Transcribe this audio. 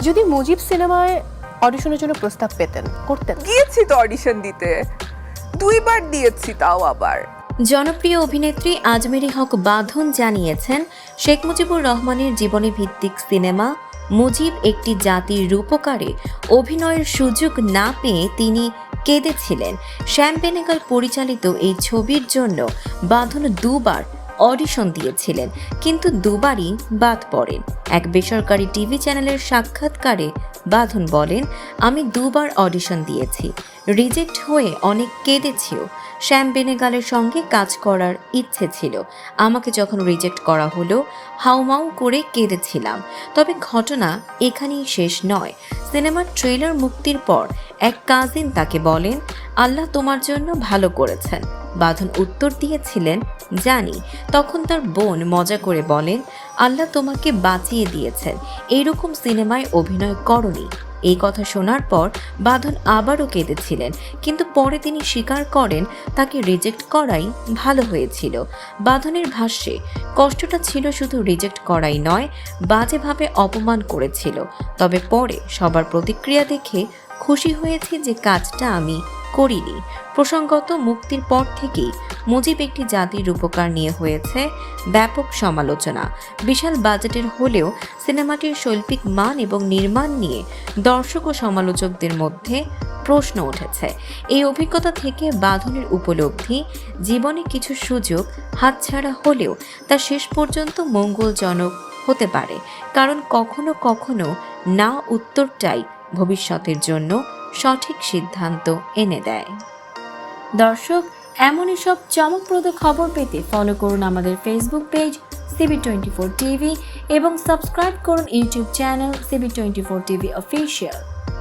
যদি মুজিব সিনেমায় অডিশনের জন্য প্রস্তাব পেতেন, করতেন? গিয়েছি তো অডিশন দিতে, 2 বার দিয়েছি, তাও আবার। জনপ্রিয় অভিনেত্রী আজমেরী হক বাঁধন জানিয়েছেন, শেখ মুজিবুর রহমানের জীবনী ভিত্তিক সিনেমা মুজিব একটি জাতির রূপকারে অভিনয়ের সুযোগ না পেয়ে তিনি কেঁদেছিলেন। শ্যাম বেনেগল পরিচালিত এই ছবির জন্য বাঁধন 2 বার অডিশন দিয়েছিলেন, কিন্তু 2 বারই বাদ পড়েন। এক বেসরকারি টিভি চ্যানেলের সাক্ষাৎকারে বাঁধন বলেন, আমি 2 বার অডিশন দিয়েছি, রিজেক্ট হয়ে অনেক কেঁদেছিও। শ্যাম বেনেগালের সঙ্গে কাজ করার ইচ্ছে ছিল, আমাকে যখন রিজেক্ট করা হলো হাউমাউ করে কেঁদেছিলাম। তবে ঘটনা এখানেই শেষ নয়। সিনেমার ট্রেলার মুক্তির পর এক কাজিন তাকে বলেন, আল্লাহ তোমার জন্য ভালো করেছেন। বাঁধন উত্তর দিয়েছিলেন, জানি। তখন তার বোন মজা করে বলেন, আল্লাহ তোমাকে বাঁচিয়ে দিয়েছেন, এইরকম সিনেমায় অভিনয় করনি। এই কথা শোনার পর বাঁধন আবারও কেঁদেছিলেন, কিন্তু পরে তিনি স্বীকার করেন তাকে রিজেক্ট করাই ভালো হয়েছিল। বাঁধনের ভাষ্যে, কষ্টটা ছিল শুধু রিজেক্ট করাই নয়, বাজেভাবে অপমান করেছিল। তবে পরে সবার প্রতিক্রিয়া দেখে খুশি হয়েছি যে কাজটা আমি করিনি। প্রসঙ্গত, মুক্তির পর থেকেই মুজিব একটি জাতির রূপকার নিয়ে হয়েছে ব্যাপক সমালোচনা। বিশাল বাজেটের হলেও সিনেমাটির শৈল্পিক মান এবং নির্মাণ নিয়ে দর্শক ও সমালোচকদের মধ্যে প্রশ্ন উঠেছে। এই অভিজ্ঞতা থেকে বাঁধনের উপলব্ধি, জীবনে কিছু সুযোগ হাতছাড়া হলেও তা শেষ পর্যন্ত মঙ্গলজনক হতে পারে, কারণ কখনো কখনো না উত্তরটাই ভবিষ্যতের জন্য সঠিক সিদ্ধান্ত এনে দেয়। দর্শক, এমনই সব চমকপ্রদ খবর পেতে ফলো করুন আমাদের ফেসবুক পেজ CB24 TV এবং সাবস্ক্রাইব করুন YouTube channel CB24 TV official.